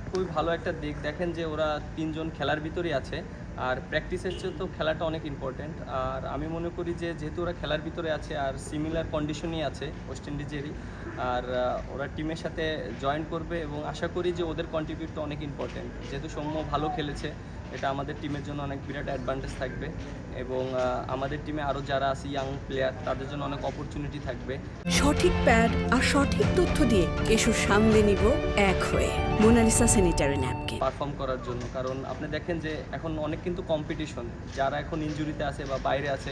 খুবই ভালো একটা দিক। দেখেন যে ওরা 3 জন খেলার ভিতরেই আছে, আর প্র্যাকটিসের চেয়ে তো খেলাটা অনেক ইম্পর্ট্যান্ট। আর আমি মনে করি যে যেহেতু ওরা খেলার ভিতরে আছে আর সিমিলার কন্ডিশনই আছে ওয়েস্ট ইন্ডিজেরই, আর ওরা টিমের সাথে জয়েন করবে এবং আশা করি যে ওদের কন্ট্রিবিউটটা অনেক ইম্পর্ট্যান্ট। যেহেতু সৌম্য ভালো খেলেছে, এটা আমাদের টিমের জন্য অনেক বিরাট অ্যাডভান্টেজ থাকবে এবং আমাদের টিমে আরও যারা আছে ইয়াং প্লেয়ার, তাদের জন্য অনেক অপরচুনিটি থাকবে। সঠিক প্যাড আর সঠিক তথ্য দিয়ে কেশু সামলে নিব এক হয়ে মোনালিসা স্যানিটারি ন্যাপকিন পারফর্ম করার জন্য। কারণ আপনি দেখেন যে এখন অনেক কিন্তু কম্পিটিশন, যারা এখন ইনজুরিতে আছে বা বাইরে আছে,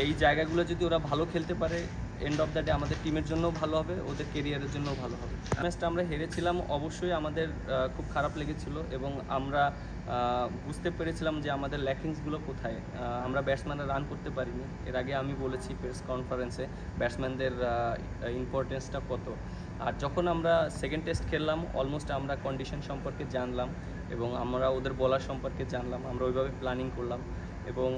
এই জায়গাগুলো যদি ওরা ভালো খেলতে পারে, এন্ড অফ দ্য ডে আমাদের টিমের জন্যও ভালো হবে, ওদের কেরিয়ারের জন্যও ভালো হবে। ম্যাচটা আমরা হেরেছিলাম, অবশ্যই আমাদের খুব খারাপ লেগেছিল এবং আমরা বুঝতে পেরেছিলাম যে আমাদের ল্যাকিংসগুলো কোথায়। আমরা ব্যাটসম্যানরা রান করতে পারিনি। এর আগে আমি বলেছি প্রেস কনফারেন্সে ব্যাটসম্যানদের ইম্পর্টেন্সটা কত। আর যখন আমরা সেকেন্ড টেস্ট খেললাম, অলমোস্ট আমরা কন্ডিশন সম্পর্কে জানলাম এবং আমরা ওদের বোলার সম্পর্কে জানলাম, আমরা ওইভাবে প্ল্যানিং করলাম এবং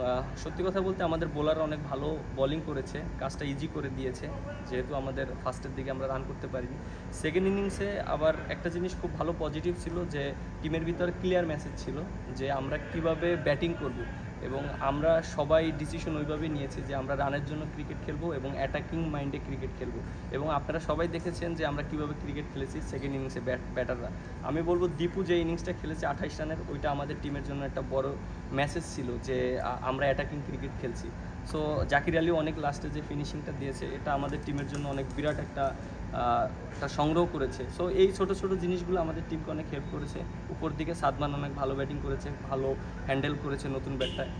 সত্যি কথা বলতে আমাদের বোলার অনেক ভালো বোলিং করেছে, কাজটা ইজি করে দিয়েছে, যেহেতু আমাদের ফার্স্টের দিকে আমরা রান করতে পারিনি। সেকেন্ড ইনিংসে আবার একটা জিনিস খুব ভালো পজিটিভ ছিল যে টিমের ভিতরে ক্লিয়ার মেসেজ ছিল যে আমরা কিভাবে ব্যাটিং করব এবং আমরা সবাই ডিসিশন ওইভাবেই নিয়েছি যে আমরা রানের জন্য ক্রিকেট খেলবো এবং অ্যাটাকিং মাইন্ডে ক্রিকেট খেলবো। এবং আপনারা সবাই দেখেছেন যে আমরা কীভাবে ক্রিকেট খেলেছি সেকেন্ড ইনিংসে ব্যাটাররা। আমি বলবো দীপু যে ইনিংসটা খেলেছে 28 রানের, ওইটা আমাদের টিমের জন্য একটা বড় মেসেজ ছিল যে আমরা অ্যাটাকিং ক্রিকেট খেলছি। সো জাকির আলী অনেক লাস্টে যে ফিনিশিংটা দিয়েছে, এটা আমাদের টিমের জন্য অনেক বিরাট একটা সংগ্রহ করেছে। সো এই ছোটো ছোটো জিনিসগুলো আমাদের টিমকে অনেক হেল্প করেছে। উপর দিকে সাদমান অনেক ভালো ব্যাটিং করেছে, ভালো হ্যান্ডেল করেছে নতুন ব্যাটটায়,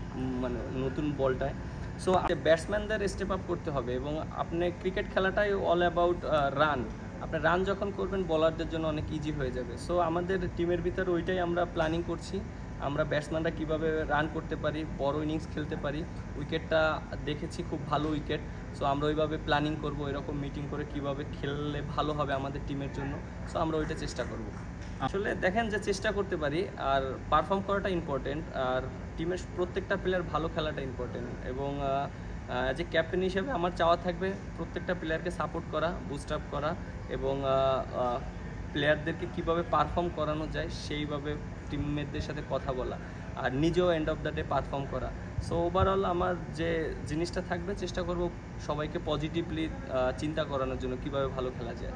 মানে নতুন বলটায়। সো ব্যাটসম্যানদের স্টেপ আপ করতে হবে এবং আপনি ক্রিকেট খেলাটাই অল অ্যাবাউট রান। আপনি রান যখন করবেন বলারদের জন্য অনেক ইজি হয়ে যাবে। সো আমাদের টিমের ভিতরে ওইটাই আমরা প্ল্যানিং করছি, আমরা ব্যাটসম্যানরা কীভাবে রান করতে পারি, বড় ইনিংস খেলতে পারি। উইকেটটা দেখেছি খুব ভালো উইকেট, সো আমরা ওইভাবে প্ল্যানিং করব, এরকম মিটিং করে কিভাবে খেললে ভালো হবে আমাদের টিমের জন্য। সো আমরা ওইটা চেষ্টা করব। আসলে দেখেন যে চেষ্টা করতে পারি আর পারফর্ম করাটা ইম্পর্টেন্ট, আর টিমের প্রত্যেকটা প্লেয়ার ভালো খেলাটা ইম্পর্টেন্ট এবং যে ক্যাপ্টেন হিসেবে আমার চাওয়া থাকবে প্রত্যেকটা প্লেয়ারকে সাপোর্ট করা, বুস্ট আপ করা এবং প্লেয়ারদেরকে কীভাবে পারফর্ম করানো যায় সেইভাবে টিমমেটদের সাথে কথা বলা আর নিজেও end of the day perform করা। সো ওভারঅল আমার যে জিনিসটা থাকবে, চেষ্টা করব সবাইকে পজিটিভলি চিন্তা করানোর জন্য কীভাবে ভালো খেলা যায়।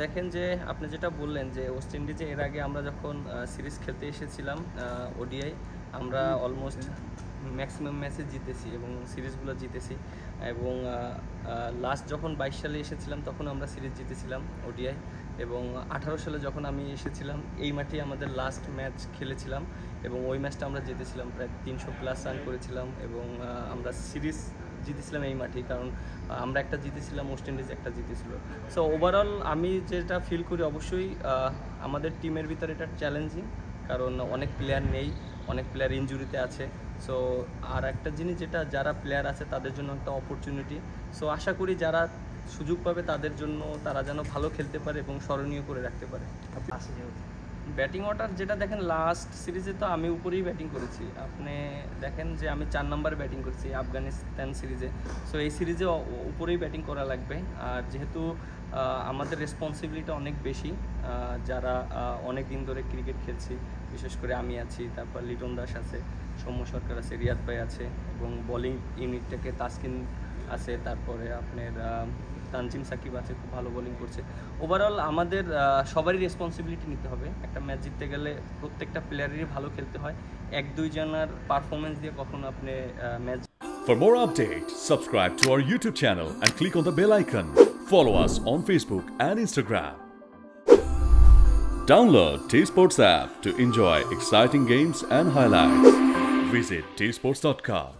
দেখেন যে আপনি যেটা বললেন যে ওয়েস্ট ইন্ডিজে এর আগে আমরা যখন সিরিজ খেলতে এসেছিলাম ওডিআই, আমরা অলমোস্ট ম্যাক্সিমাম ম্যাচে জিতেছি এবং সিরিজগুলো জিতেছি এবং লাস্ট যখন 22 সালে এসেছিলাম তখন আমরা সিরিজ জিতেছিলাম ওডিআই এবং 18 সালে যখন আমি এসেছিলাম এই মাঠেই আমাদের লাস্ট ম্যাচ খেলেছিলাম এবং ওই ম্যাচটা আমরা জিতেছিলাম, প্রায় 300+ রান করেছিলাম এবং আমরা সিরিজ জিতেছিলাম এই মাঠেই, কারণ আমরা একটা জিতেছিলাম, ওয়েস্ট ইন্ডিজ একটা জিতেছিল। সো ওভারঅল আমি যেটা ফিল করি, অবশ্যই আমাদের টিমের ভিতরে এটা চ্যালেঞ্জিং, কারণ অনেক প্লেয়ার নেই, অনেক প্লেয়ার ইনজুরিতে আছে। সো আর একটা জিনিস যেটা, যারা প্লেয়ার আছে তাদের জন্য একটা অপরচুনিটি। সো আশা করি যারা সুযোগ পাবে তাদের জন্য তারা যেন ভালো খেলতে পারে এবং স্মরণীয় করে রাখতে পারে। ব্যাটিং অর্ডার যেটা দেখেন, লাস্ট সিরিজে তো আমি উপরেই ব্যাটিং করেছি। আপনি দেখেন যে আমি 4 নম্বরে ব্যাটিং করছি আফগানিস্তান সিরিজে। সো এই সিরিজে উপরেই ব্যাটিং করা লাগবে। আর যেহেতু আমাদের রেসপন্সিবিলিটি অনেক বেশি, যারা অনেক দিন ধরে ক্রিকেট খেলছি, বিশেষ করে আমি আছি, তারপর লিটন দাস আছে, সৌম্য সরকার আছে, রিয়াদ ভাই আছে এবং বোলিং ইউনিট থেকে তাসকিন আছে, তারপরে আপনার তানজিম সাকিব আছে, খুব ভালো বোলিং করছে। ওভারঅল আমাদের সবারই রেসপন্সিবিলিটি নিতে হবে। একটা ম্যাচ জিততে গেলে প্রত্যেকটা প্লেয়ারেরই ভালো খেলতে হয়, 1-2 জনের পারফরমেন্স দিয়ে কখনো আপনি match. For more updates, subscribe to our YouTube channel and click on the bell icon. Follow us on Facebook and Instagram. Download T-Sports app to enjoy exciting games and highlights. Visit tsports.com.